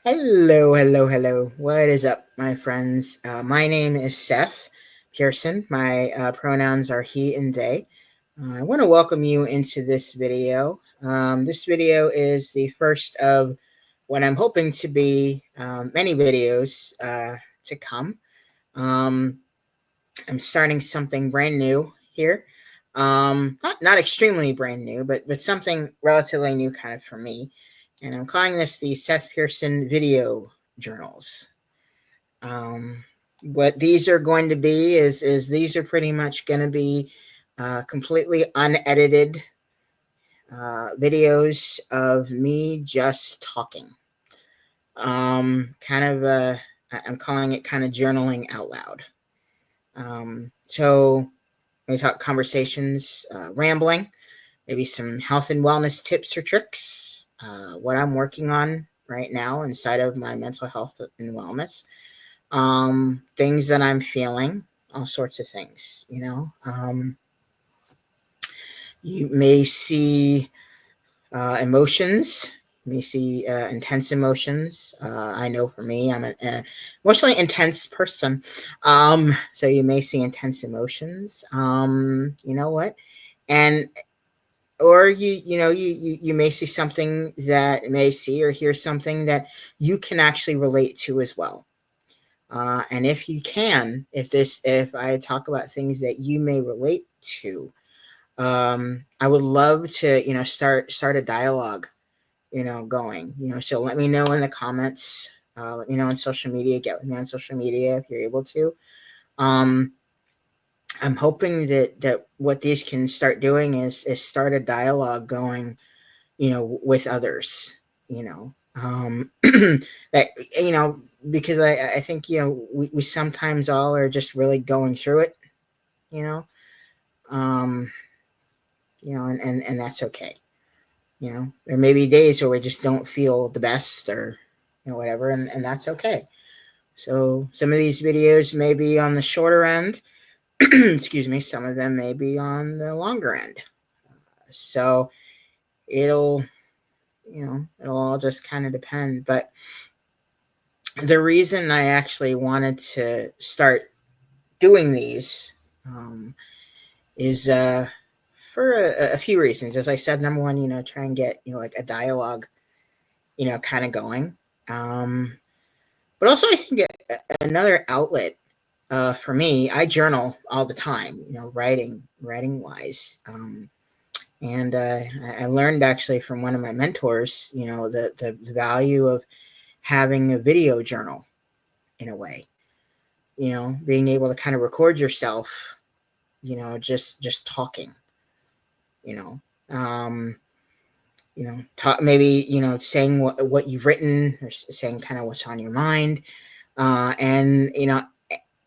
Hello, hello, hello. What is up, my friends? My name is Seth Pearson. My pronouns are he and they. I want to welcome you into this video. This video is the first of what I'm hoping to be many videos to come. Um, I'm starting something brand new here. Not extremely brand new, but something relatively new kind of for me. And I'm calling this the Seth Pearson Video Journals. Um, what these are going to be is these are pretty much going to be completely unedited videos of me just talking. Kind of, I'm calling it kind of journaling out loud. So we talk conversations, rambling, maybe some health and wellness tips or tricks, what I'm working on right now inside of my mental health and wellness, things that I'm feeling, all sorts of things, you know. You may see emotions. You may see intense emotions. I know for me, I'm an emotionally intense person. So you may see intense emotions. You know what? And or you may see something that may see or hear something that you can actually relate to as well. And if you can, if I talk about things that you may relate to, I would love to, start a dialogue, going, so let me know in the comments, let me know on social media, get with me on social media if you're able to. Um, I'm hoping that what these can start doing is start a dialogue going, with others, you know, that, because I think, we sometimes all are just really going through it, you know, um, and that's okay. There may be days where we just don't feel the best or, whatever, and that's okay. So some of these videos may be on the shorter end, excuse me, some of them may be on the longer end. So it'll, it'll all just kind of depend. But the reason I actually wanted to start doing these is for a few reasons. As I said, number one, try and get, like a dialogue, kind of going. Um, but also, I think another outlet for me, I journal all the time, writing wise. And I learned actually from one of my mentors, the value of having a video journal in a way, being able to kind of record yourself, just talking, you know, um, talk, maybe, saying what you've written or saying kind of what's on your mind. And,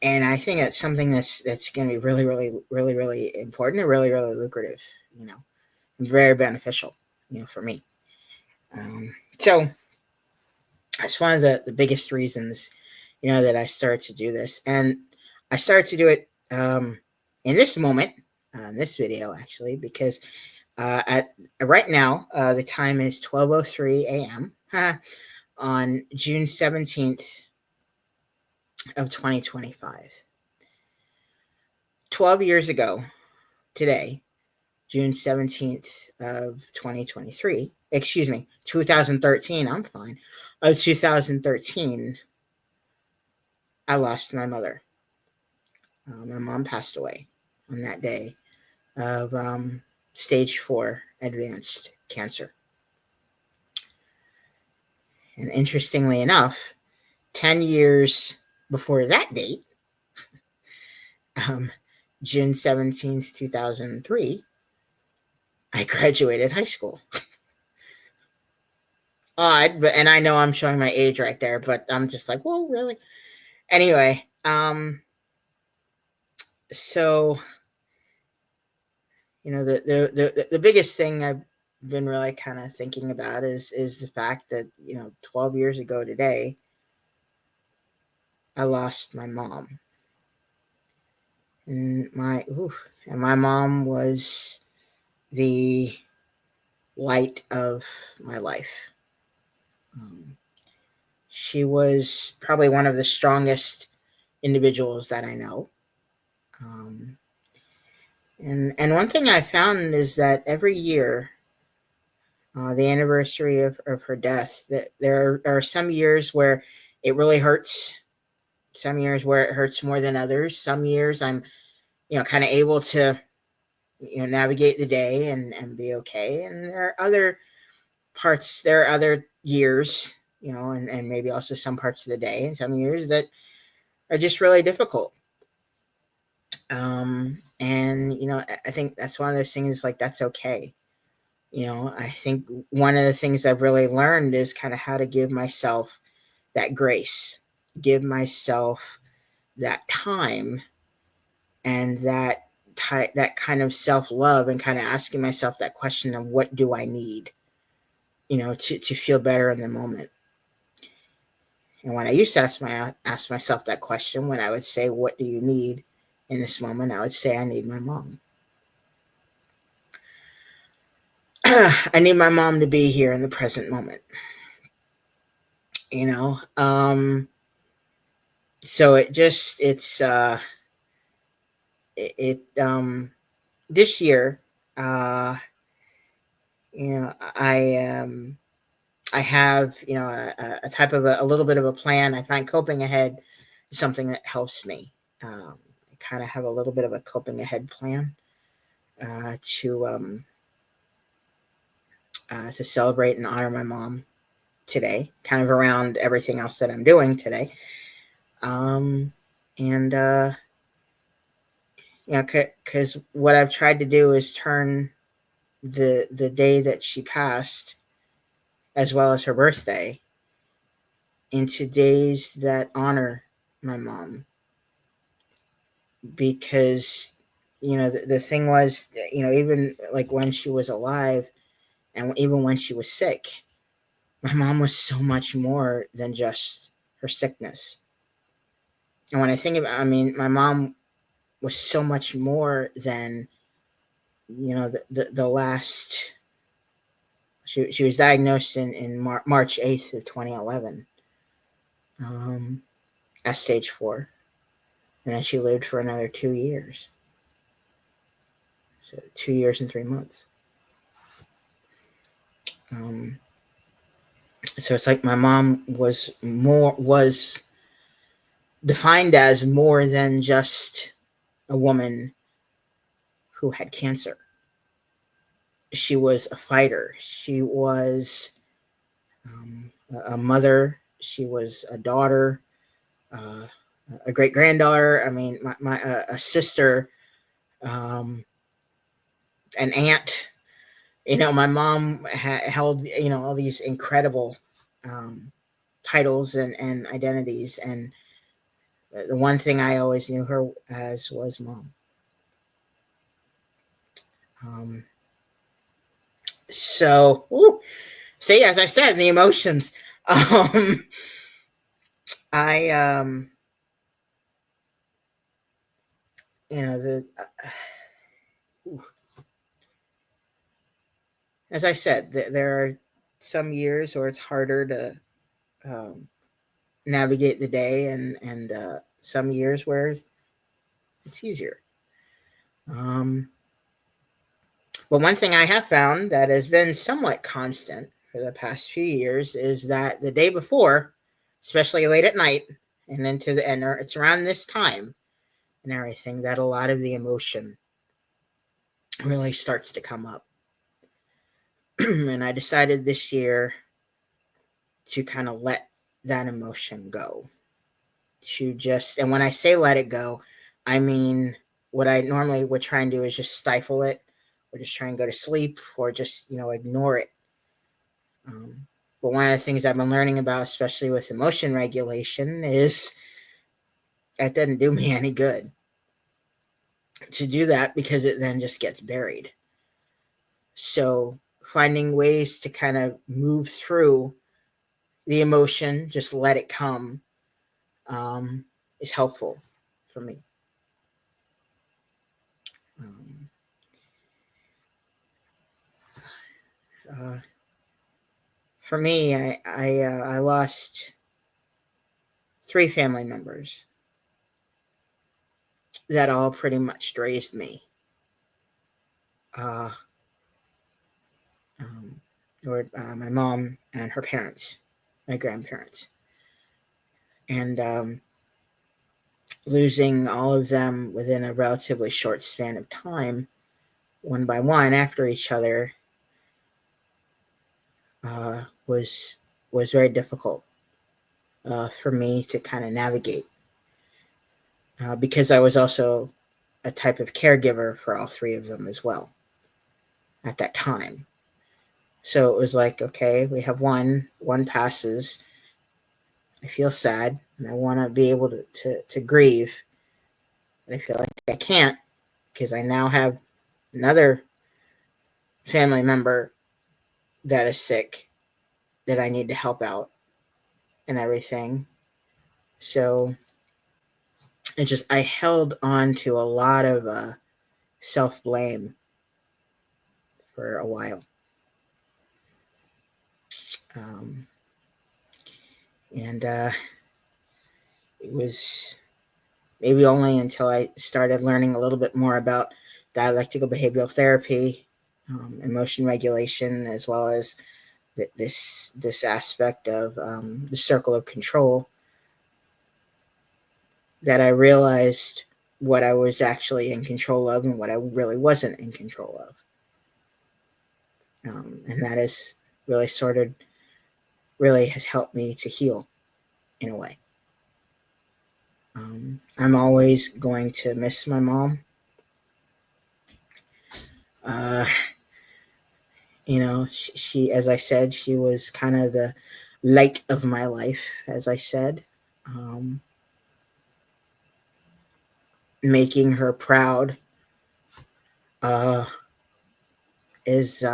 and I think that's something that's going to be really, really, really, really important and really, really lucrative, you know, and very beneficial, for me. So that's one of the biggest reasons, that I started to do this. And I started to do it in this moment, in this video, actually, because at right now, the time is 12:03 a.m. On June 17th of 2025. 12 years ago today, June 17th of 2023, excuse me, 2013, I'm fine, of 2013, I lost my mother. My mom passed away on that day of stage 4 advanced cancer. And interestingly enough, 10 years before that date, um, June 17th, 2003, I graduated high school. Odd, but and I know I'm showing my age right there, but I'm just like, well, really? Anyway, so the biggest thing I've been really kind of thinking about is the fact that 12 years ago today, I lost my mom, and my mom was the light of my life. Um, She was probably one of the strongest individuals that I know. Um, and one thing I found is that every year, the anniversary of her death, that there are some years where it really hurts. Some years where it hurts more than others. Some years I'm, kind of able to, navigate the day and be okay. And there are other years, and maybe also some parts of the day and some years that are just really difficult. And I think that's one of those things, like, that's okay. I think one of the things I've really learned is kind of how to give myself that grace, give myself that time, and that kind of self-love, and kind of asking myself that question of what do I need, to feel better in the moment. And when I used to ask myself that question, when I would say, what do you need in this moment, I would say, I need my mom. I need my mom to be here in the present moment. you know so it this year, uh I have, a type of a little bit of a plan. I find coping ahead is something that helps me. I kind of have a little bit of a coping ahead plan, to celebrate and honor my mom today, kind of around everything else that I'm doing today. Um, and because what I've tried to do is turn the day that she passed, as well as her birthday, into days that honor my mom. Because the thing was, even like when she was alive, and even when she was sick, my mom was so much more than just her sickness. And when I think about, I mean, my mom was so much more than, the last. She was diagnosed in March 8th of 2011, um, at stage 4, and then she lived for another 2 years. So 2 years and 3 months. Um, so it's like my mom was defined as more than just a woman who had cancer. She was a fighter. She was, a mother. She was a daughter, uh, a great granddaughter. I mean, my a sister, um, an aunt. My mom held, all these incredible, um, titles and identities, and the one thing I always knew her as was mom. Um, so, see, as I said, the emotions. Um, I, the as I said, there are some years where it's harder to, um, navigate the day, and some years where it's easier. Um, but one thing I have found that has been somewhat constant for the past few years is that the day before, especially late at night and into the end, it's around this time and everything, that a lot of the emotion really starts to come up. And I decided this year to kind of let that emotion go. And when I say let it go, I mean, what I normally would try and do is just stifle it, or just try and go to sleep, or just, ignore it. But one of the things I've been learning about, especially with emotion regulation, is that doesn't do me any good to do that, because it then just gets buried. So finding ways to kind of move through the emotion, just let it come, um, is helpful for me. Um, uh, for me, I lost three family members that all pretty much raised me. Uh, my mom and her parents, my grandparents. And losing all of them within a relatively short span of time, one by one after each other, was very difficult for me to kind of navigate, because I was also a type of caregiver for all three of them as well at that time. So it was like, okay, we have one passes. I feel sad and I want to be able to grieve. But I feel like I can't because I now have another family member that is sick that I need to help out and everything. So I held on to a lot of self-blame for a while. And it was maybe only until I started learning a little bit more about dialectical behavioral therapy, emotion regulation, as well as this aspect of the circle of control, that I realized what I was actually in control of and what I really wasn't in control of. And that is really has helped me to heal in a way. I'm always going to miss my mom. She, as I said, she was kind of the light of my life, as I said. Making her proud is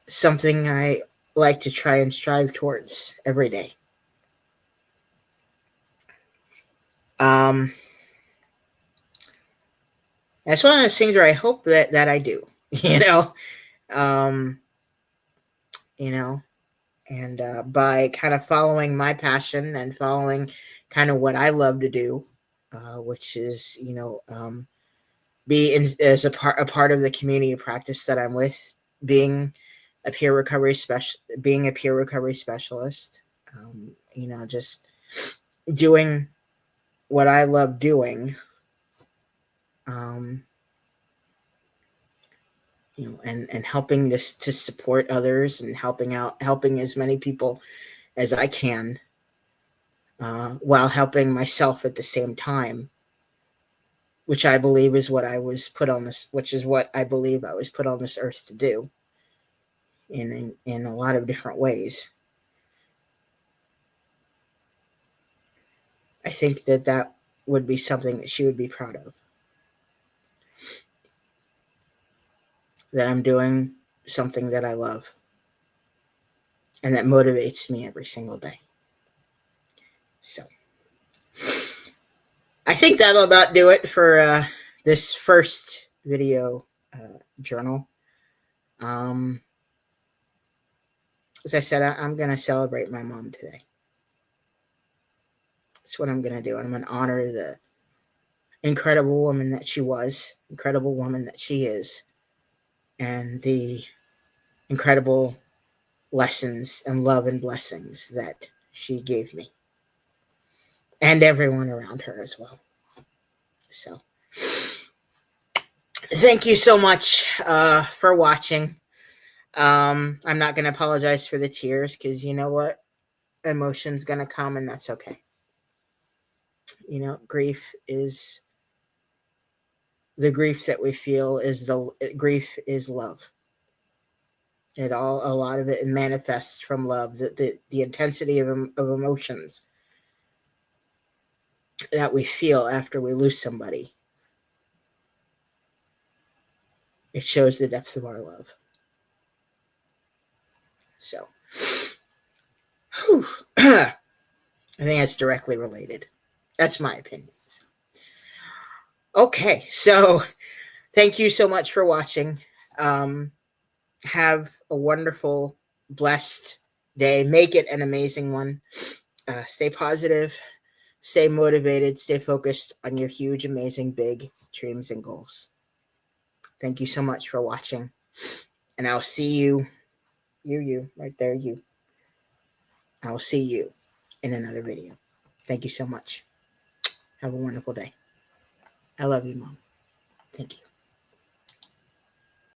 something I like to try and strive towards every day. That's one of those things where I hope that I do, and by kind of following my passion and following kind of what I love to do, which is, be as a part of the community of practice that I'm with, being a peer recovery specialist, just doing what I love doing, and helping this to support others and helping as many people as I can, while helping myself at the same time, which I believe is what I was put on this, which is what I believe I was put on this earth to do in a lot of different ways. I think that would be something that she would be proud of. That I'm doing something that I love and that motivates me every single day. So I think that'll about do it for this first video journal. As I said, I'm going to celebrate my mom today. That's what I'm going to do. I'm going to honor the incredible woman that she was, incredible woman that she is, and the incredible lessons and love and blessings that she gave me and everyone around her as well. So thank you so much for watching. I'm not going to apologize for the tears because you know what? Emotion's going to come and that's okay. Grief is the grief that we feel grief is love. A lot of it manifests from love, the intensity of emotions that we feel after we lose somebody. It shows the depth of our love. So, I think that's directly related. That's my opinion. Okay, so thank you so much for watching. Have a wonderful, blessed day. Make it an amazing one. Stay positive, stay motivated, stay focused on your huge, amazing, big dreams and goals. Thank you so much for watching. And I'll see you, right there, you. I will see you in another video. Thank you so much. Have a wonderful day. I love you, Mom. Thank you.